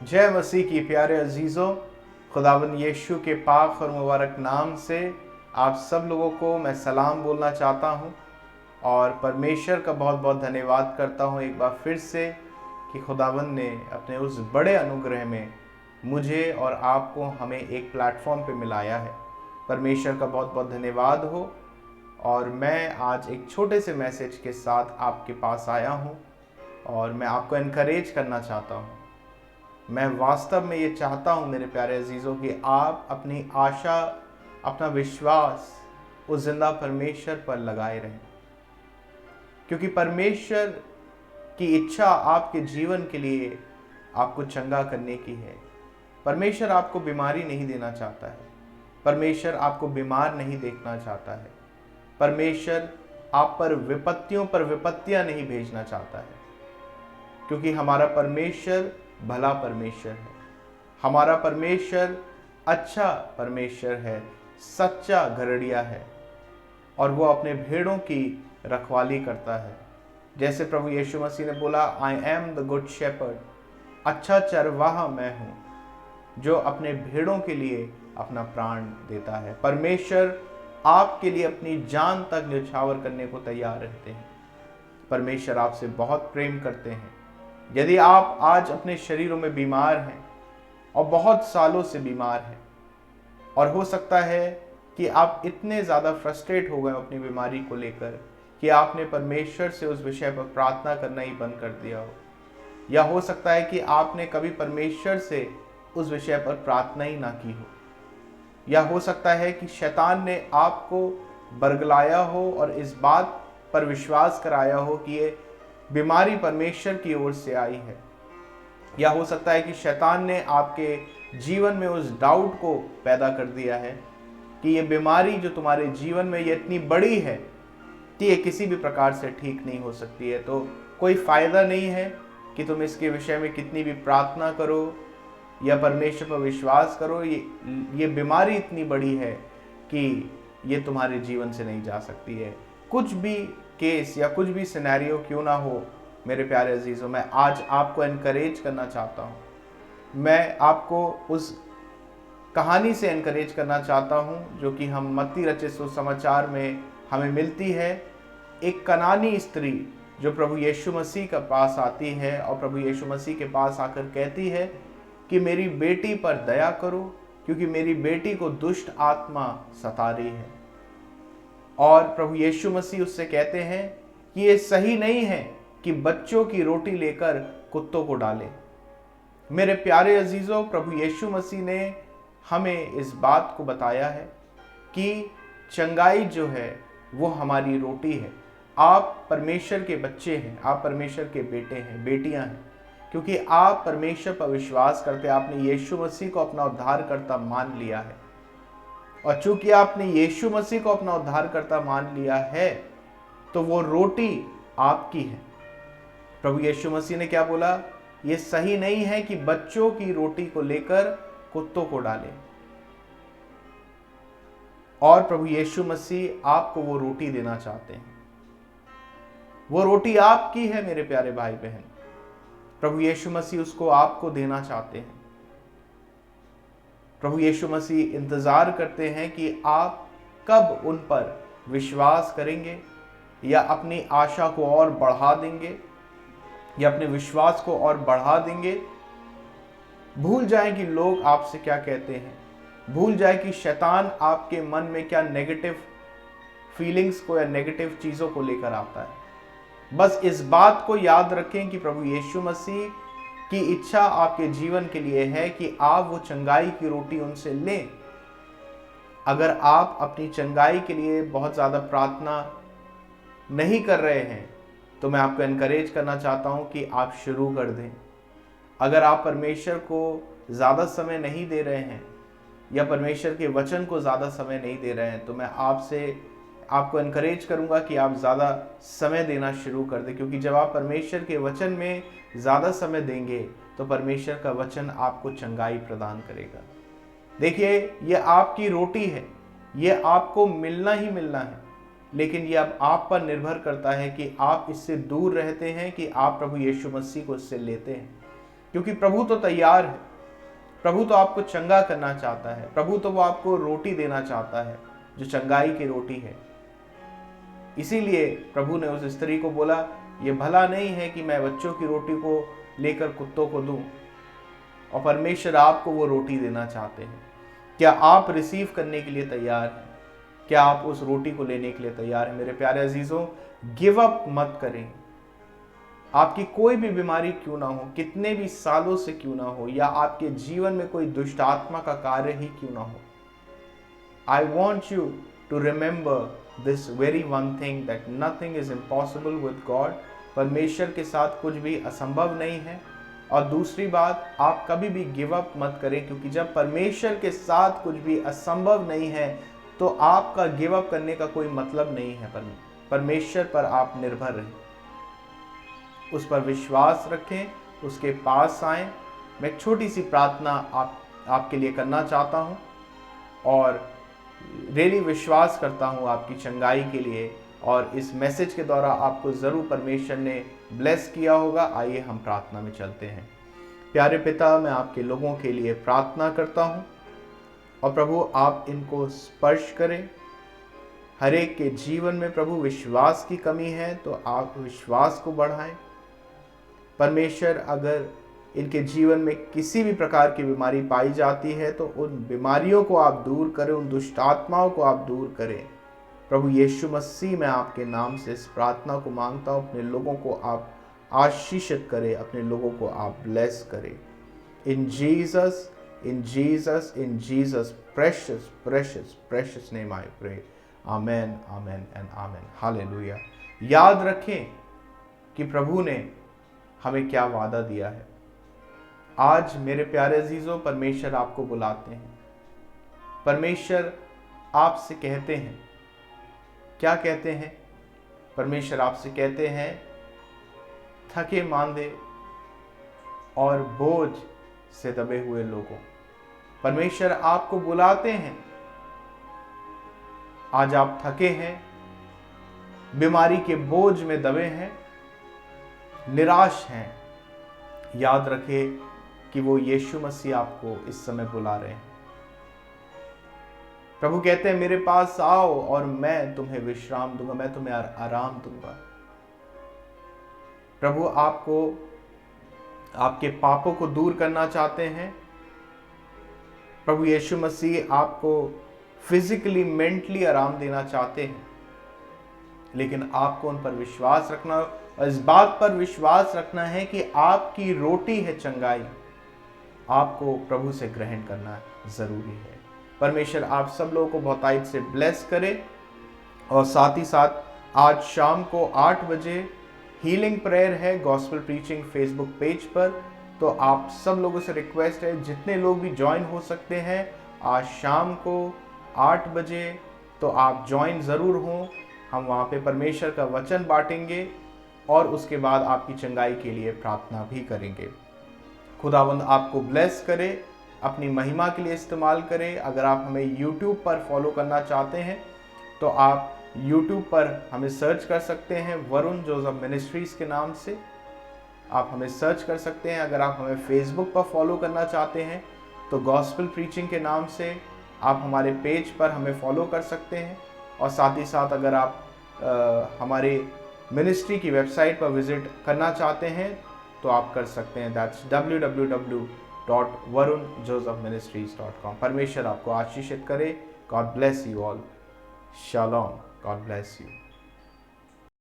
जय मसीह की प्यारे अजीज़ों, खुदावंद यीशु के पाक और मुबारक नाम से आप सब लोगों को मैं सलाम बोलना चाहता हूं और परमेश्वर का बहुत बहुत धन्यवाद करता हूं एक बार फिर से कि खुदावंद ने अपने उस बड़े अनुग्रह में मुझे और आपको हमें एक प्लेटफॉर्म पे मिलाया है। परमेश्वर का बहुत बहुत धन्यवाद हो। और मैं आज एक छोटे से मैसेज के साथ आपके पास आया हूं और मैं आपको इनकरेज करना चाहता हूं। मैं वास्तव में ये चाहता हूँ मेरे प्यारे अजीज़ों कि आप अपनी आशा, अपना विश्वास उस जिंदा परमेश्वर पर लगाए रहें, क्योंकि परमेश्वर की इच्छा आपके जीवन के लिए आपको चंगा करने की है। परमेश्वर आपको बीमारी नहीं देना चाहता है। परमेश्वर आपको बीमार नहीं देखना चाहता है। परमेश्वर आप पर विपत्तियां नहीं भेजना चाहता है, क्योंकि हमारा परमेश्वर भला परमेश्वर है। हमारा परमेश्वर अच्छा परमेश्वर है, सच्चा घरड़िया है और वो अपने भेड़ों की रखवाली करता है। जैसे प्रभु यीशु मसीह ने बोला, I am the good shepherd, अच्छा चरवाहा मैं हूँ जो अपने भेड़ों के लिए अपना प्राण देता है। परमेश्वर आपके लिए अपनी जान तक न्यौछावर करने को तैयार रहते हैं। परमेश्वर आपसे बहुत प्रेम करते हैं। यदि आप आज अपने शरीरों में बीमार हैं और बहुत सालों से बीमार हैं, और हो सकता है कि आप इतने ज़्यादा फ्रस्ट्रेट हो गए अपनी बीमारी को लेकर कि आपने परमेश्वर से उस विषय पर प्रार्थना करना ही बंद कर दिया हो, या हो सकता है कि आपने कभी परमेश्वर से उस विषय पर प्रार्थना ही ना की हो, या हो सकता है कि शैतान ने आपको बरगलाया हो और इस बात पर विश्वास कराया हो कि ये बीमारी परमेश्वर की ओर से आई है, या हो सकता है कि शैतान ने आपके जीवन में उस डाउट को पैदा कर दिया है कि ये बीमारी जो तुम्हारे जीवन में ये इतनी बड़ी है कि ये किसी भी प्रकार से ठीक नहीं हो सकती है, तो कोई फायदा नहीं है कि तुम इसके विषय में कितनी भी प्रार्थना करो या परमेश्वर पर विश्वास करो। ये बीमारी इतनी बड़ी है कि ये तुम्हारे जीवन से नहीं जा सकती है। कुछ भी केस या कुछ भी सिनेरियो क्यों ना हो मेरे प्यारे अजीज़ों, मैं आज आपको एनकरेज करना चाहता हूँ। मैं आपको उस कहानी से एनकरेज करना चाहता हूँ जो कि हम मत्ती रचित सुसमाचार में हमें मिलती है। एक कनानी स्त्री जो प्रभु यीशु मसीह के पास आती है और प्रभु यीशु मसीह के पास आकर कहती है कि मेरी बेटी पर दया करो, क्योंकि मेरी बेटी को दुष्ट आत्मा सता रही है। और प्रभु यीशु मसीह उससे कहते हैं कि ये सही नहीं है कि बच्चों की रोटी लेकर कुत्तों को डालें। मेरे प्यारे अजीज़ों, प्रभु यीशु मसीह ने हमें इस बात को बताया है कि चंगाई जो है वो हमारी रोटी है। आप परमेश्वर के बच्चे हैं, आप परमेश्वर के बेटे हैं, बेटियां हैं, क्योंकि आप परमेश्वर पर विश्वास करते, आपने यीशु मसीह को अपना उद्धारकर्ता मान लिया है। और चूंकि आपने यीशु मसीह को अपना उद्धारकर्ता मान लिया है तो वो रोटी आपकी है। प्रभु यीशु मसीह ने क्या बोला? ये सही नहीं है कि बच्चों की रोटी को लेकर कुत्तों को डालें। और प्रभु यीशु मसीह आपको वो रोटी देना चाहते हैं। वो रोटी आपकी है मेरे प्यारे भाई बहन। प्रभु यीशु मसीह उसको आपको देना चाहते हैं। प्रभु यीशु मसीह इंतजार करते हैं कि आप कब उन पर विश्वास करेंगे या अपनी आशा को और बढ़ा देंगे या अपने विश्वास को और बढ़ा देंगे। भूल जाएं कि लोग आपसे क्या कहते हैं, भूल जाए कि शैतान आपके मन में क्या नेगेटिव फीलिंग्स को या नेगेटिव चीज़ों को लेकर आता है। बस इस बात को याद रखें कि प्रभु यीशु मसीह की इच्छा आपके जीवन के लिए है कि आप वो चंगाई की रोटी उनसे लें। अगर आप अपनी चंगाई के लिए बहुत ज़्यादा प्रार्थना नहीं कर रहे हैं तो मैं आपको एनकरेज करना चाहता हूं कि आप शुरू कर दें। अगर आप परमेश्वर को ज़्यादा समय नहीं दे रहे हैं या परमेश्वर के वचन को ज़्यादा समय नहीं दे रहे हैं तो मैं आपको एनकरेज करूंगा कि आप ज़्यादा समय देना शुरू कर दें, क्योंकि जब आप परमेश्वर के वचन में ज़्यादा समय देंगे तो परमेश्वर का वचन आपको चंगाई प्रदान करेगा। देखिए, ये आपकी रोटी है, ये आपको मिलना ही मिलना है, लेकिन ये अब आप पर निर्भर करता है कि आप इससे दूर रहते हैं कि आप प्रभु यीशु मसीह को इससे लेते हैं। क्योंकि प्रभु तो तैयार है, प्रभु तो आपको चंगा करना चाहता है, प्रभु तो वो आपको रोटी देना चाहता है जो चंगाई की रोटी है। इसीलिए प्रभु ने उस स्त्री को बोला, ये भला नहीं है कि मैं बच्चों की रोटी को लेकर कुत्तों को दूं, और परमेश्वर आपको वो रोटी देना चाहते हैं। क्या आप रिसीव करने के लिए तैयार हैं? क्या आप उस रोटी को लेने के लिए तैयार हैं? मेरे प्यारे अजीजों, गिव अप मत करें। आपकी कोई भी बीमारी क्यों ना हो, कितने भी सालों से क्यों ना हो, या आपके जीवन में कोई दुष्ट आत्मा का कार्य ही क्यों ना हो, I want you to remember this very one thing, that nothing is impossible with God. परमेश्वर के साथ कुछ भी असंभव नहीं है। और दूसरी बात, आप कभी भी गिव अप मत करें, क्योंकि जब परमेश्वर के साथ कुछ भी असंभव नहीं है तो आपका गिव अप करने का कोई मतलब नहीं है। परमेश्वर पर आप निर्भर रहें, उस पर विश्वास रखें, उसके पास आएं। मैं एक छोटी सी प्रार्थना आपके लिए करना चाहता हूं, और रियली विश्वास करता हूं आपकी चंगाई के लिए, और इस मैसेज के द्वारा आपको ज़रूर परमेश्वर ने ब्लेस किया होगा। आइए हम प्रार्थना में चलते हैं। प्यारे पिता, मैं आपके लोगों के लिए प्रार्थना करता हूं, और प्रभु आप इनको स्पर्श करें। हर एक के जीवन में प्रभु विश्वास की कमी है तो आप विश्वास को बढ़ाएं। परमेश्वर, अगर इनके जीवन में किसी भी प्रकार की बीमारी पाई जाती है तो उन बीमारियों को आप दूर करें, उन दुष्ट आत्माओं को आप दूर करें। प्रभु यीशु मसीह, मैं आपके नाम से इस प्रार्थना को मांगता हूँ। अपने लोगों को आप आशीषित करें, अपने लोगों को आप ब्लेस करें। In Jesus precious name I pray, amen, amen and amen. Hallelujah. याद रखें कि प्रभु ने हमें क्या वादा दिया है। आज मेरे प्यारे अजीजों, परमेश्वर आपको बुलाते हैं। परमेश्वर आपसे कहते हैं, क्या कहते हैं? परमेश्वर आपसे कहते हैं, थके मांदे और बोझ से दबे हुए लोगों, परमेश्वर आपको बुलाते हैं। आज आप थके हैं, बीमारी के बोझ में दबे हैं, निराश हैं, याद रखें कि वो यीशु मसीह आपको इस समय बुला रहे हैं। प्रभु कहते हैं, मेरे पास आओ और मैं तुम्हें विश्राम दूंगा, मैं तुम्हें आराम दूंगा। प्रभु आपको आपके पापों को दूर करना चाहते हैं। प्रभु यीशु मसीह आपको फिजिकली, मेंटली आराम देना चाहते हैं, लेकिन आपको उन पर विश्वास रखना और इस बात पर विश्वास रखना है कि आपकी रोटी है चंगाई, आपको प्रभु से ग्रहण करना जरूरी है। परमेश्वर आप सब लोगों को बहुतायत से ब्लेस करे। और साथ ही साथ आज शाम को 8 बजे हीलिंग प्रेयर है गॉस्पेल प्रीचिंग फेसबुक पेज पर। तो आप सब लोगों से रिक्वेस्ट है, जितने लोग भी ज्वाइन हो सकते हैं आज शाम को 8 बजे, तो आप ज्वाइन ज़रूर हों। हम वहाँ पे परमेश्वर का वचन बांटेंगे और उसके बाद आपकी चंगाई के लिए प्रार्थना भी करेंगे। खुदावंद आपको ब्लेस करे, अपनी महिमा के लिए इस्तेमाल करे। अगर आप हमें YouTube पर फॉलो करना चाहते हैं तो आप YouTube पर हमें सर्च कर सकते हैं, वरुण जोसेफ मिनिस्ट्रीज के नाम से आप हमें सर्च कर सकते हैं। अगर आप हमें Facebook पर फॉलो करना चाहते हैं तो गॉस्पेल प्रीचिंग के नाम से आप हमारे पेज पर हमें फॉलो कर सकते हैं। और साथ ही साथ अगर आप हमारे मिनिस्ट्री की वेबसाइट पर विजिट करना चाहते हैं तो आप कर सकते हैं, दैट्स www.varunjosephministries.com। परमेश्वर आपको आशीषित करे। God bless you all. Shalom. God bless you.